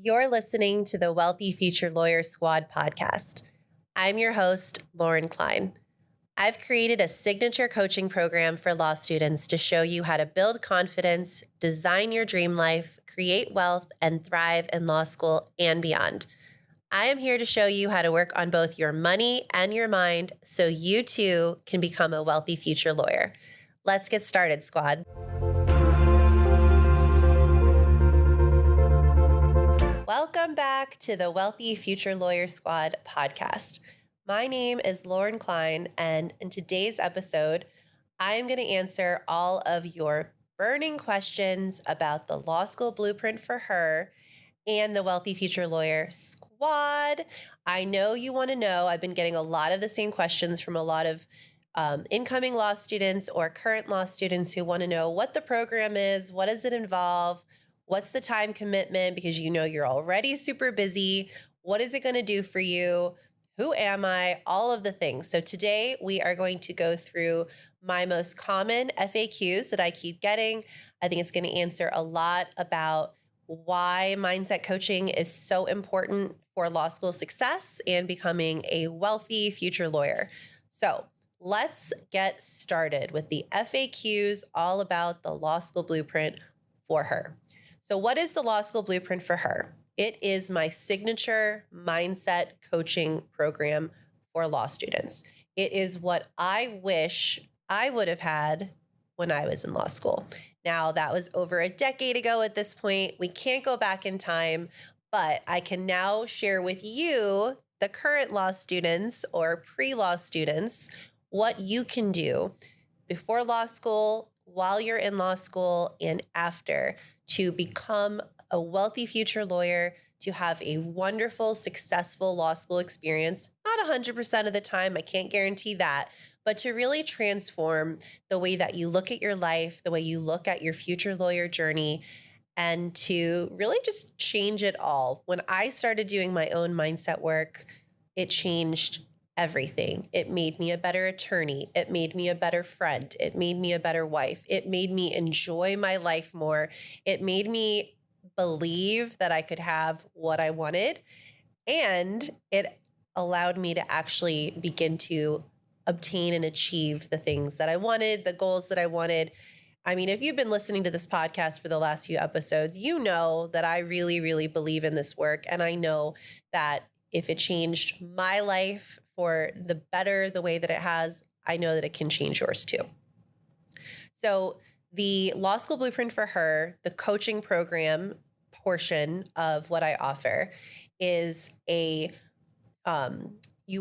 You're listening to the Wealthy Future Lawyer Squad podcast. I'm your host, Lauren Klein. I've created a signature coaching program for law students to show you how to build confidence, design your dream life, create wealth, and thrive in law school and beyond. I am here to show you how to work on both your money and your mind so you too can become a wealthy future lawyer. Let's get started, squad. Welcome back to the Wealthy Future Lawyer Squad podcast. My name is Lauren Klein, and in today's episode, I am going to answer all of your burning questions about the law school blueprint for her and the Wealthy Future Lawyer Squad. I know you want to know. I've been getting a lot of the same questions from a lot of incoming law students or current law students who want to know what the program is, what does it involve, what's the time commitment, because you know you're already super busy. What is it going to do for you? Who am I? All of the things. So today we are going to go through my most common FAQs that I keep getting. I think it's going to answer a lot about why mindset coaching is so important for law school success and becoming a wealthy future lawyer. So let's get started with the FAQs all about the law school blueprint for her. So what is the law school blueprint for her? It is my signature mindset coaching program for law students. It is what I wish I would have had when I was in law school. Now, that was over a decade ago at this point. We can't go back in time, but I can now share with you, the current law students or pre-law students, what you can do before law school, while you're in law school, and after to become a wealthy future lawyer, to have a wonderful, successful law school experience. Not 100% of the time, I can't guarantee that, but to really transform the way that you look at your life, the way you look at your future lawyer journey, and to really just change it all. When I started doing my own mindset work, it changed everything. It made me a better attorney. It made me a better friend. It made me a better wife. It made me enjoy my life more. It made me believe that I could have what I wanted. And it allowed me to actually begin to obtain and achieve the things that I wanted, the goals that I wanted. I mean, if you've been listening to this podcast for the last few episodes, you know that I really, really believe in this work. And I know that if it changed my life for the better, the way that it has, I know that it can change yours too. So the law school blueprint for her, the coaching program portion of what I offer is you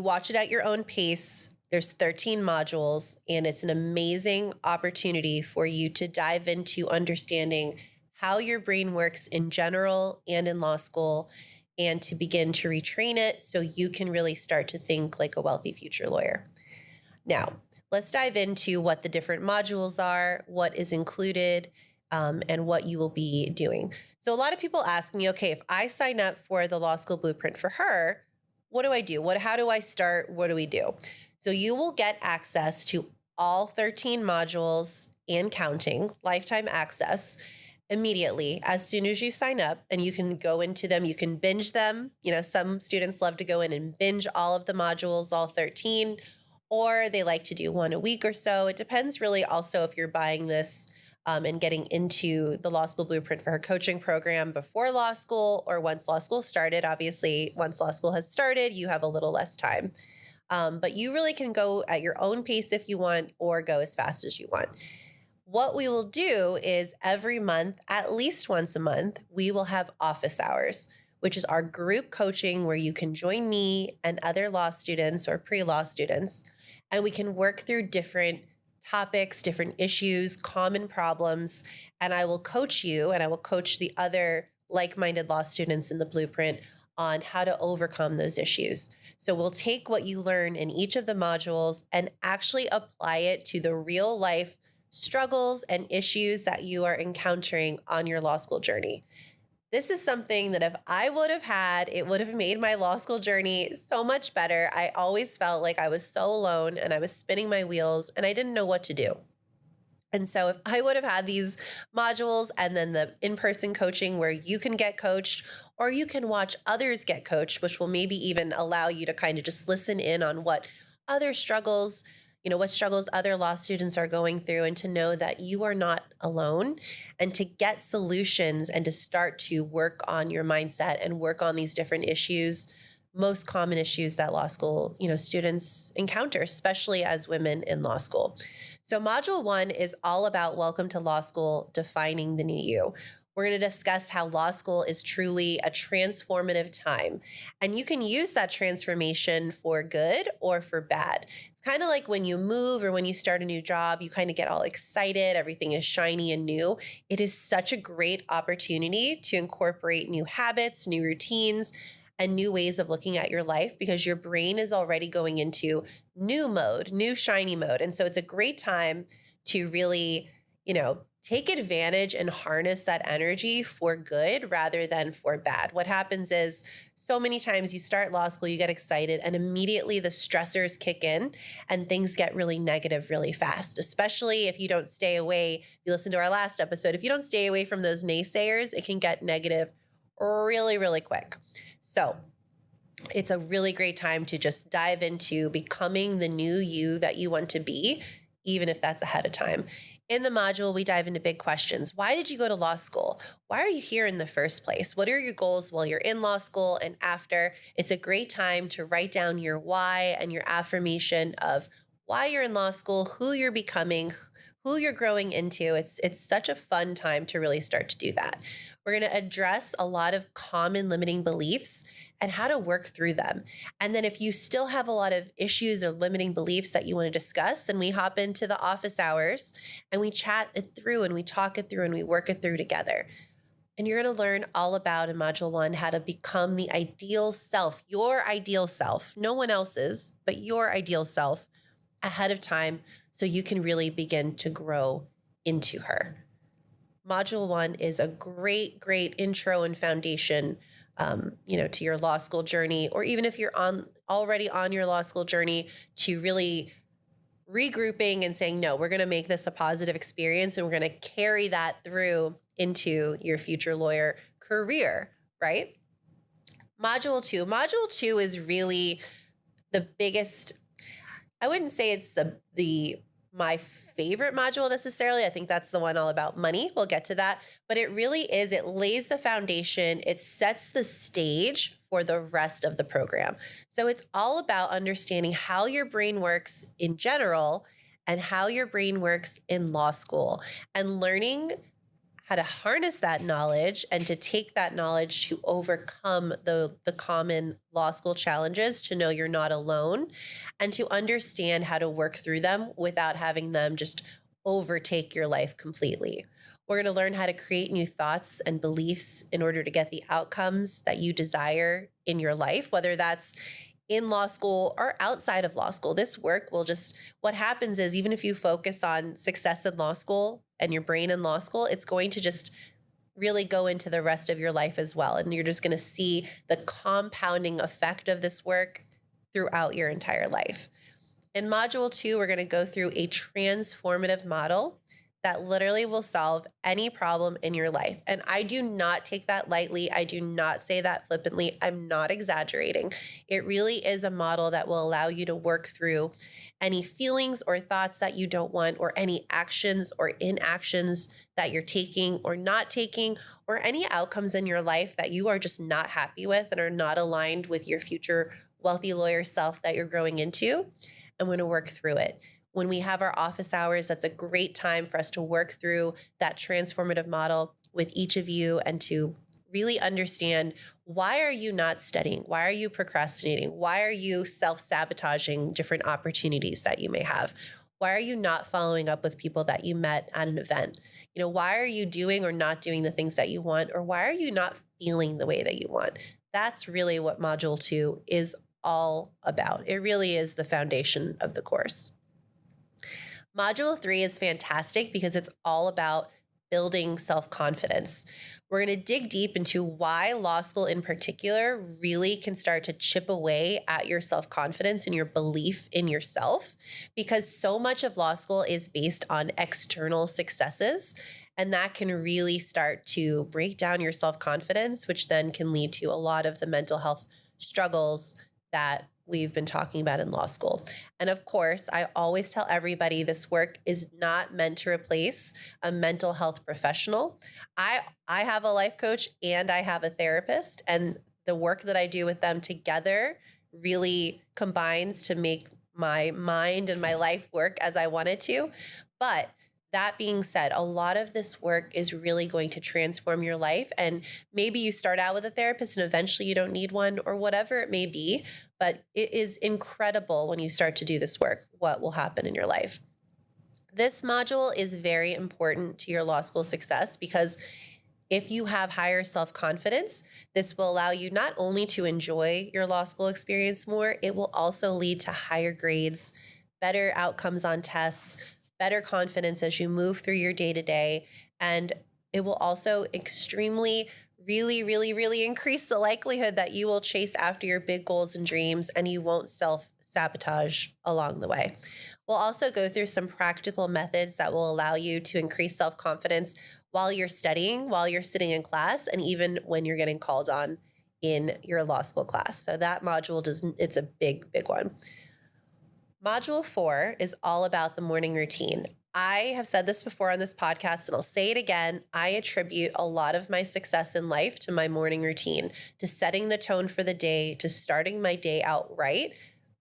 watch it at your own pace. There's 13 modules, and it's an amazing opportunity for you to dive into understanding how your brain works in general and in law school, and to begin to retrain it so you can really start to think like a wealthy future lawyer. Now, let's dive into what the different modules are, what is included, and what you will be doing. So a lot of people ask me, okay, if I sign up for the law school blueprint for her, what do I do? How do I start? What do we do? So you will get access to all 13 modules and counting, lifetime access immediately as soon as you sign up, and you can go into them. You can binge them. You know, some students love to go in and binge all of the modules, all 13, or they like to do one a week or so. It depends really also if you're buying this and getting into the law school blueprint for her coaching program before law school or once law school started. Obviously, once law school has started, you have a little less time. But you really can go at your own pace if you want, or go as fast as you want. What we will do is every month, at least once a month, we will have office hours, which is our group coaching where you can join me and other law students or pre-law students, and we can work through different topics, different issues, common problems, and I will coach you and I will coach the other like-minded law students in the blueprint on how to overcome those issues. So we'll take what you learn in each of the modules and actually apply it to the real life struggles and issues that you are encountering on your law school journey. This is something that if I would have had, it would have made my law school journey so much better. I always felt like I was so alone and I was spinning my wheels and I didn't know what to do. And so if I would have had these modules and then the in-person coaching where you can get coached or you can watch others get coached, which will maybe even allow you to kind of just listen in on what other struggles, what struggles other law students are going through and to know that you are not alone and to get solutions and to start to work on your mindset and work on these different issues, most common issues that law school, students encounter, especially as women in law school. So, Module 1 is all about Welcome to Law School, defining the new you. We're going to discuss how law school is truly a transformative time. And you can use that transformation for good or for bad. It's kind of like when you move or when you start a new job, you kind of get all excited, everything is shiny and new. It is such a great opportunity to incorporate new habits, new routines, and new ways of looking at your life because your brain is already going into new mode, new shiny mode. And so it's a great time to really, take advantage and harness that energy for good rather than for bad. What happens is so many times you start law school, you get excited, and immediately the stressors kick in and things get really negative really fast, especially if you don't stay away. If you listen to our last episode, if you don't stay away from those naysayers, it can get negative really, really quick. So it's a really great time to just dive into becoming the new you that you want to be, even if that's ahead of time. In the module, we dive into big questions. Why did you go to law school? Why are you here in the first place? What are your goals while you're in law school and after? It's a great time to write down your why and your affirmation of why you're in law school, who you're becoming, who you're growing into. It's such a fun time to really start to do that. We're going to address a lot of common limiting beliefs and how to work through them. And then if you still have a lot of issues or limiting beliefs that you want to discuss, then we hop into the office hours and we chat it through and we talk it through and we work it through together. And you're going to learn all about in Module 1 how to become the ideal self, your ideal self, no one else's, but your ideal self ahead of time so you can really begin to grow into her. Module 1 is a great, great intro and foundation, to your law school journey, or even if you're already on your law school journey, to really regrouping and saying, no, we're going to make this a positive experience and we're going to carry that through into your future lawyer career, right? Module 2 is really the biggest. I wouldn't say it's the my favorite module necessarily. I think that's the one all about money. We'll get to that. But it really is, it lays the foundation, it sets the stage for the rest of the program. So it's all about understanding how your brain works in general and how your brain works in law school and learning how to harness that knowledge and to take that knowledge to overcome the common law school challenges, to know you're not alone and to understand how to work through them without having them just overtake your life completely. We're going to learn how to create new thoughts and beliefs in order to get the outcomes that you desire in your life, whether that's in law school or outside of law school. This work will just, what happens is even if you focus on success in law school and your brain in law school, it's going to just really go into the rest of your life as well. And you're just going to see the compounding effect of this work throughout your entire life. In Module 2, we're going to go through a transformative model that literally will solve any problem in your life. And I do not take that lightly. I do not say that flippantly. I'm not exaggerating. It really is a model that will allow you to work through any feelings or thoughts that you don't want, or any actions or inactions that you're taking or not taking, or any outcomes in your life that you are just not happy with and are not aligned with your future wealthy lawyer self that you're growing into. And we're going to work through it. When we have our office hours, that's a great time for us to work through that transformative model with each of you and to really understand, why are you not studying? Why are you procrastinating? Why are you self-sabotaging different opportunities that you may have? Why are you not following up with people that you met at an event? Why are you doing or not doing the things that you want? Or why are you not feeling the way that you want? That's really what Module 2 is all about. It really is the foundation of the course. Module 3 is fantastic because it's all about building self-confidence. We're going to dig deep into why law school in particular really can start to chip away at your self-confidence and your belief in yourself, because so much of law school is based on external successes. And that can really start to break down your self-confidence, which then can lead to a lot of the mental health struggles that we've been talking about in law school. And of course, I always tell everybody this work is not meant to replace a mental health professional. I have a life coach and I have a therapist, and the work that I do with them together really combines to make my mind and my life work as I want it to. But that being said, a lot of this work is really going to transform your life. And maybe you start out with a therapist and eventually you don't need one, or whatever it may be. But it is incredible when you start to do this work, what will happen in your life. This module is very important to your law school success, because if you have higher self-confidence, this will allow you not only to enjoy your law school experience more, it will also lead to higher grades, better outcomes on tests, better confidence as you move through your day-to-day. And it will also extremely, really, really, really increase the likelihood that you will chase after your big goals and dreams, and you won't self-sabotage along the way. We'll also go through some practical methods that will allow you to increase self-confidence while you're studying, while you're sitting in class, and even when you're getting called on in your law school class. So that module it's a big, big one. Module 4 is all about the morning routine. I have said this before on this podcast, and I'll say it again. I attribute a lot of my success in life to my morning routine, to setting the tone for the day, to starting my day out right.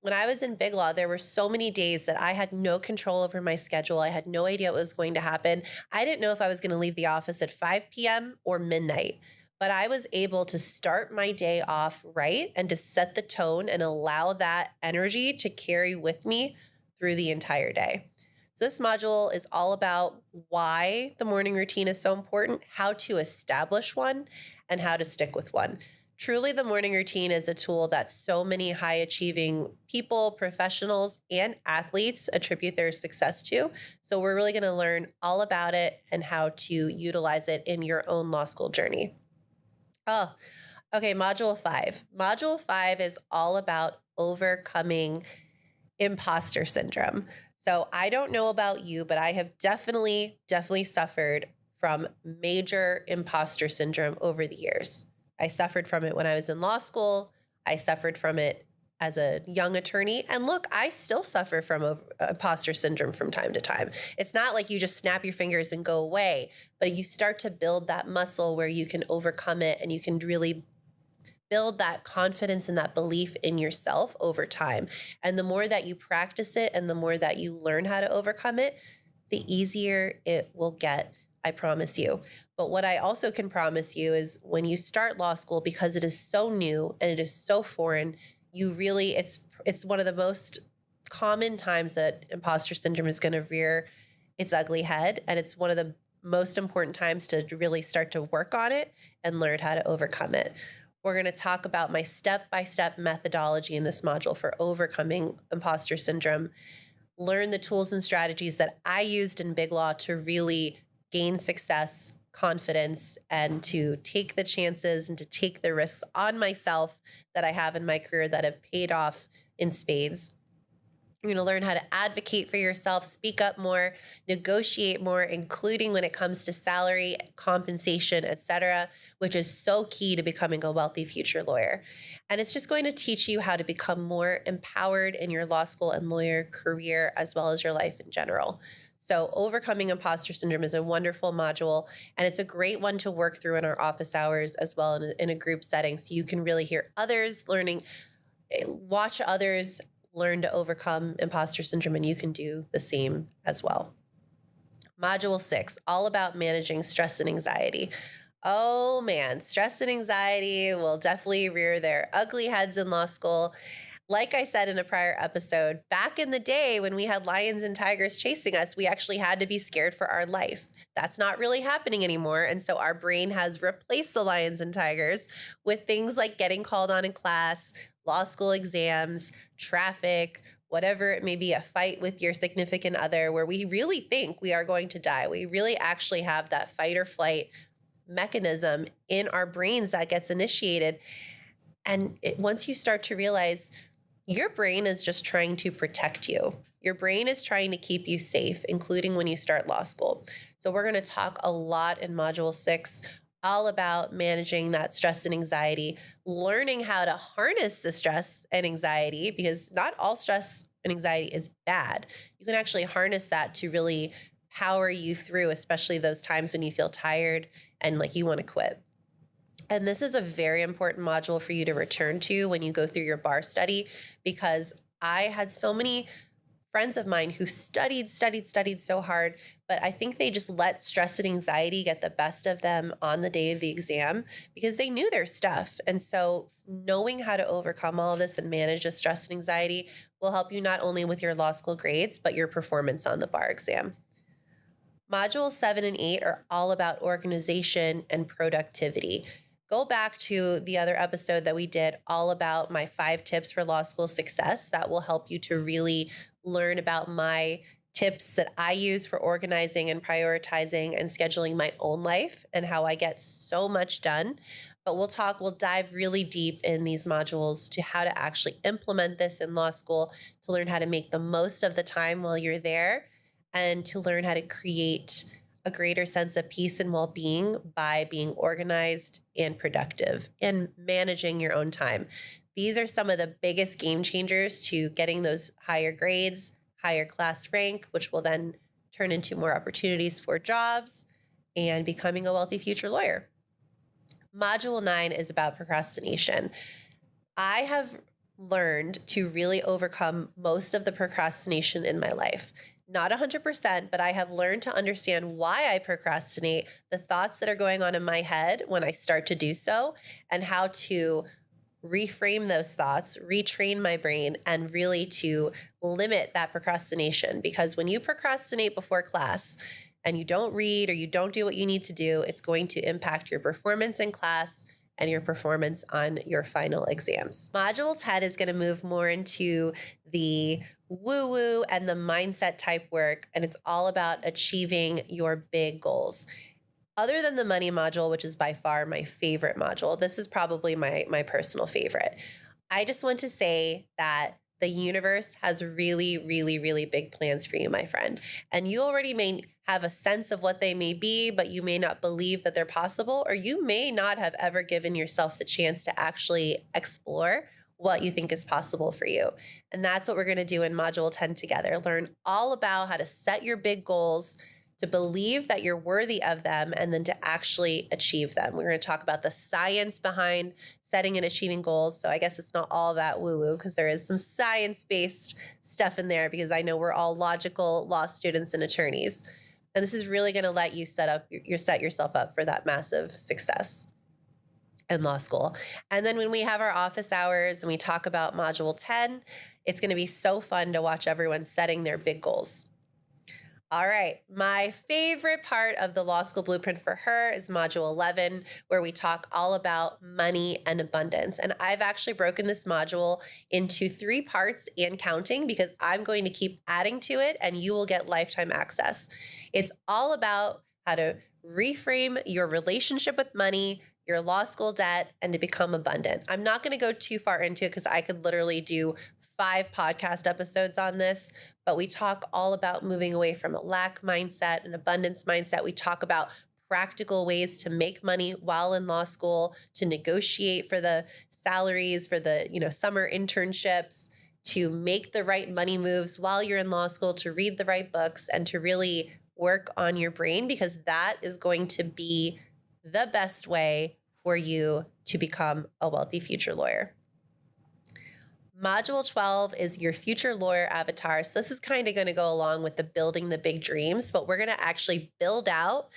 When I was in Big Law, there were so many days that I had no control over my schedule. I had no idea what was going to happen. I didn't know if I was going to leave the office at 5 p.m. or midnight, but I was able to start my day off right and to set the tone and allow that energy to carry with me through the entire day. So this module is all about why the morning routine is so important, how to establish one, and how to stick with one. Truly, the morning routine is a tool that so many high achieving people, professionals, and athletes attribute their success to. So we're really going to learn all about it and how to utilize it in your own law school journey. Oh, okay. Module 5. Module 5 is all about overcoming imposter syndrome. So I don't know about you, but I have definitely suffered from major imposter syndrome over the years. I suffered from it when I was in law school. I suffered from it as a young attorney. And look, I still suffer from imposter syndrome from time to time. It's not like you just snap your fingers and go away, but you start to build that muscle where you can overcome it, and you can really build that confidence and that belief in yourself over time. And the more that you practice it and the more that you learn how to overcome it, the easier it will get, I promise you. But what I also can promise you is when you start law school, because it is so new and it is so foreign, you really, it's one of the most common times that imposter syndrome is going to rear its ugly head. And it's one of the most important times to really start to work on it and learn how to overcome it. We're going to talk about my step-by-step methodology in this module for overcoming imposter syndrome, learn the tools and strategies that I used in Big Law to really gain success, confidence, and to take the chances and to take the risks on myself that I have in my career that have paid off in spades. You're going to learn how to advocate for yourself, speak up more, negotiate more, including when it comes to salary, compensation, etc., which is so key to becoming a wealthy future lawyer. And it's just going to teach you how to become more empowered in your law school and lawyer career, as well as your life in general. So overcoming imposter syndrome is a wonderful module, and it's a great one to work through in our office hours as well in a group setting. So you can really hear others learning, watch others learn to overcome imposter syndrome, and you can do the same as well. Module 6, all about managing stress and anxiety. Oh man, stress and anxiety will definitely rear their ugly heads in law school. Like I said in a prior episode, back in the day when we had lions and tigers chasing us, we actually had to be scared for our life. That's not really happening anymore. And so our brain has replaced the lions and tigers with things like getting called on in class, law school exams, traffic, whatever it may be, a fight with your significant other where we really think we are going to die. We really actually have that fight or flight mechanism in our brains that gets initiated. And once you start to realize your brain is just trying to protect you, your brain is trying to keep you safe, including when you start law school. So, we're going to talk a lot in Module 6 all about managing that stress and anxiety, learning how to harness the stress and anxiety, because not all stress and anxiety is bad. You can actually harness that to really power you through, especially those times when you feel tired and like you want to quit. And this is a very important module for you to return to when you go through your bar study, because I had so many friends of mine who studied so hard, but I think they just let stress and anxiety get the best of them on the day of the exam because they knew their stuff. And so knowing how to overcome all of this and manage the stress and anxiety will help you not only with your law school grades, but your performance on the bar exam. Modules 7 and 8 are all about organization and productivity. Go back to the other episode that we did all about my 5 tips for law school success. That will help you to really learn about my tips that I use for organizing and prioritizing and scheduling my own life and how I get so much done. But we'll dive really deep in these modules to how to actually implement this in law school, to learn how to make the most of the time while you're there, and to learn how to create a greater sense of peace and well-being by being organized and productive and managing your own time. These are some of the biggest game changers to getting those higher grades, higher class rank, which will then turn into more opportunities for jobs and becoming a wealthy future lawyer. Module 9 is about procrastination. I have learned to really overcome most of the procrastination in my life. Not 100%, but I have learned to understand why I procrastinate, the thoughts that are going on in my head when I start to do so, and how to reframe those thoughts, retrain my brain, and really to limit that procrastination. Because when you procrastinate before class and you don't read or you don't do what you need to do, it's going to impact your performance in class and your performance on your final exams. Module 10 is going to move more into the woo-woo and the mindset type work, and it's all about achieving your big goals. Other than the money module, which is by far my favorite module, this is probably my personal favorite. I just want to say that the universe has really, really, really big plans for you, my friend. And you already may have a sense of what they may be, but you may not believe that they're possible, or you may not have ever given yourself the chance to actually explore what you think is possible for you. And that's what we're going to do in Module 10 together. Learn all about how to set your big goals, to believe that you're worthy of them, and then to actually achieve them. We're going to talk about the science behind setting and achieving goals. So I guess it's not all that woo-woo, because there is some science-based stuff in there, because I know we're all logical law students and attorneys. And this is really going to let you set yourself up for that massive success in law school. And then when we have our office hours and we talk about Module 10, it's going to be so fun to watch everyone setting their big goals. All right. My favorite part of the Law School Blueprint for Her is Module 11, where we talk all about money and abundance. And I've actually broken this module into 3 parts and counting, because I'm going to keep adding to it and you will get lifetime access. It's all about how to reframe your relationship with money, your law school debt, and to become abundant. I'm not going to go too far into it because I could literally do 5 podcast episodes on this, but we talk all about moving away from a lack mindset, an abundance mindset. We talk about practical ways to make money while in law school, to negotiate for the salaries, for the, summer internships, to make the right money moves while you're in law school, to read the right books, and to really work on your brain, because that is going to be the best way for you to become a wealthy future lawyer. Module 12 is your future lawyer avatar. So this is kind of going to go along with the building the big dreams, but we're going to actually build out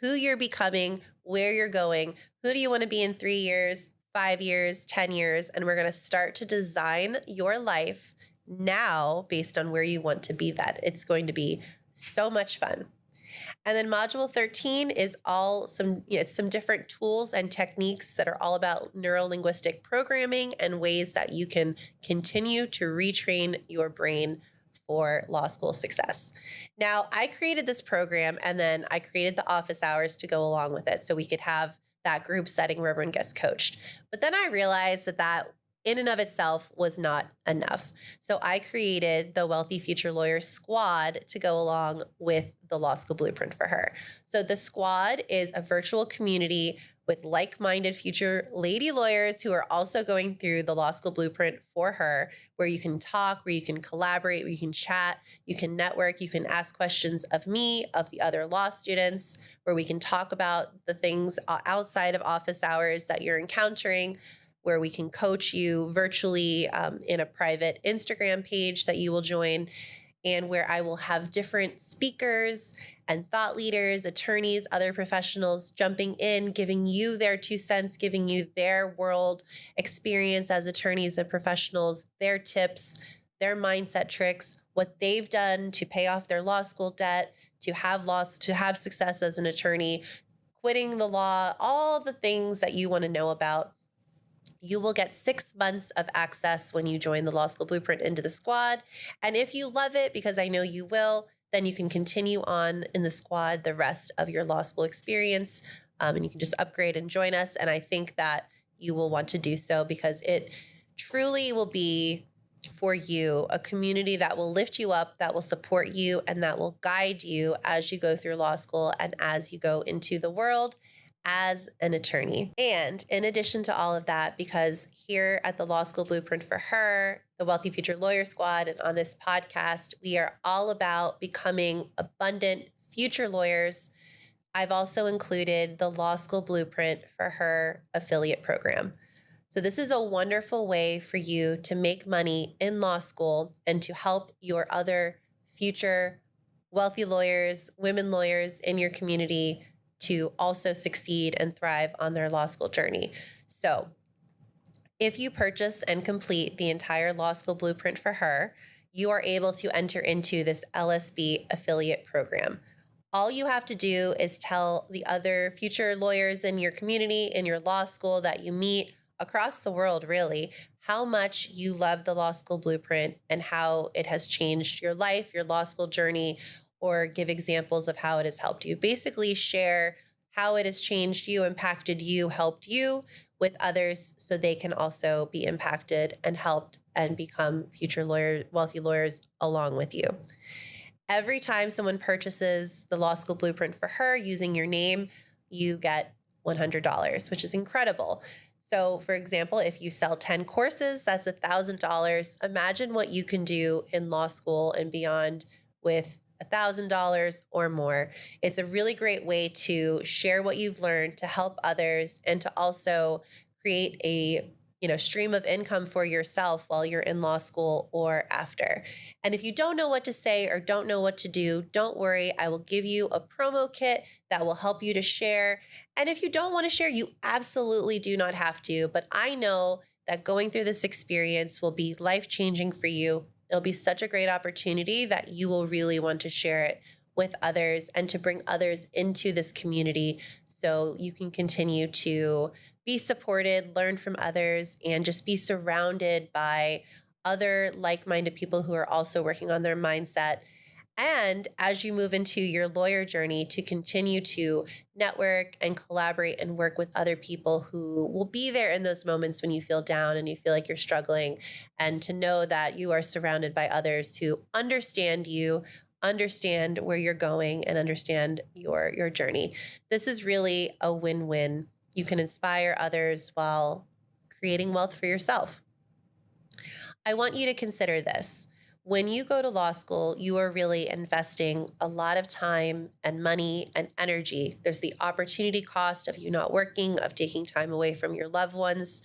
who you're becoming, where you're going, who do you want to be in 3 years, 5 years, 10 years, and we're going to start to design your life now based on where you want to be that. It's going to be so much fun. And then module 13 is all it's some different tools and techniques that are all about neuro-linguistic programming and ways that you can continue to retrain your brain for law school success. Now, I created this program and then I created the office hours to go along with it so we could have that group setting where everyone gets coached. But then I realized that in and of itself was not enough. So I created the Wealthy Future Lawyer Squad to go along with the Law School Blueprint for her. So the squad is a virtual community with like-minded future lady lawyers who are also going through the Law School Blueprint for her, where you can talk, where you can collaborate, where you can chat, you can network, you can ask questions of me, of the other law students, where we can talk about the things outside of office hours that you're encountering, where we can coach you virtually in a private Instagram page that you will join, and where I will have different speakers and thought leaders, attorneys, other professionals jumping in, giving you their 2 cents, giving you their world experience as attorneys and professionals, their tips, their mindset tricks, what they've done to pay off their law school debt, to have success as an attorney, quitting the law, all the things that you want to know about. You will get 6 months of access when you join the Law School Blueprint into the squad. And if you love it, because I know you will, then you can continue on in the squad the rest of your law school experience. And you can just upgrade and join us. And I think that you will want to do so because it truly will be for you a community that will lift you up, that will support you, and that will guide you as you go through law school and as you go into the world as an attorney. And in addition to all of that, because here at the Law School Blueprint for her, the Wealthy Future Lawyer Squad, and on this podcast, we are all about becoming abundant future lawyers. I've also included the Law School Blueprint for her affiliate program. So this is a wonderful way for you to make money in law school and to help your other future wealthy lawyers, women lawyers in your community to also succeed and thrive on their law school journey. So if you purchase and complete the entire Law School Blueprint for her, you are able to enter into this LSB affiliate program. All you have to do is tell the other future lawyers in your community, in your law school that you meet across the world, really, how much you love the Law School Blueprint and how it has changed your life, your law school journey, or give examples of how it has helped you. Basically, share how it has changed you, impacted you, helped you with others so they can also be impacted and helped and become future wealthy lawyers along with you. Every time someone purchases the Law School Blueprint for her using your name, you get $100, which is incredible. So, for example, if you sell 10 courses, that's $1,000. Imagine what you can do in law school and beyond with $1,000 or more. It's a really great way to share what you've learned, to help others, and to also create a stream of income for yourself while you're in law school or after. And if you don't know what to say or don't know what to do, don't worry. I will give you a promo kit that will help you to share. And if you don't want to share, you absolutely do not have to. But I know that going through this experience will be life-changing for you. It'll be such a great opportunity that you will really want to share it with others and to bring others into this community so you can continue to be supported, learn from others, and just be surrounded by other like-minded people who are also working on their mindset. And as you move into your lawyer journey, to continue to network and collaborate and work with other people who will be there in those moments when you feel down and you feel like you're struggling, and to know that you are surrounded by others who understand you, understand where you're going, and understand your journey. This is really a win-win. You can inspire others while creating wealth for yourself. I want you to consider this. When you go to law school, you are really investing a lot of time and money and energy. There's the opportunity cost of you not working, of taking time away from your loved ones.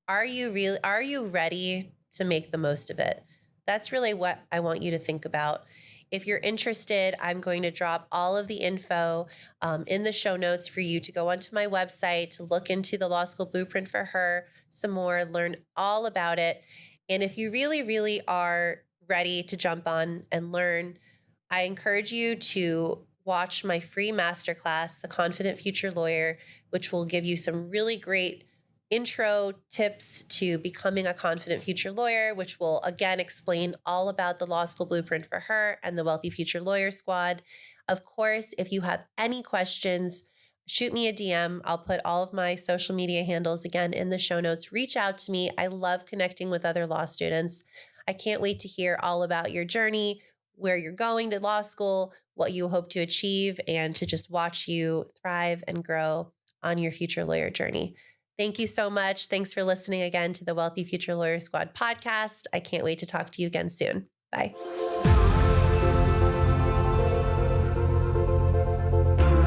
Are you ready to make the most of it? That's really what I want you to think about. If you're interested, I'm going to drop all of the info in the show notes for you to go onto my website to look into the Law School Blueprint for her some more, learn all about it. And if you really, really are ready to jump on and learn, I encourage you to watch my free masterclass, The Confident Future Lawyer, which will give you some really great intro tips to becoming a confident future lawyer, which will again explain all about the law school blueprint for her and the Wealthy Future Lawyer Squad. Of course, if you have any questions, shoot me a DM. I'll put all of my social media handles again in the show notes. Reach out to me. I love connecting with other law students. I can't wait to hear all about your journey, where you're going to law school, what you hope to achieve, and to just watch you thrive and grow on your future lawyer journey. Thank you so much. Thanks for listening again to the Wealthy Future Lawyer Squad podcast. I can't wait to talk to you again soon. Bye.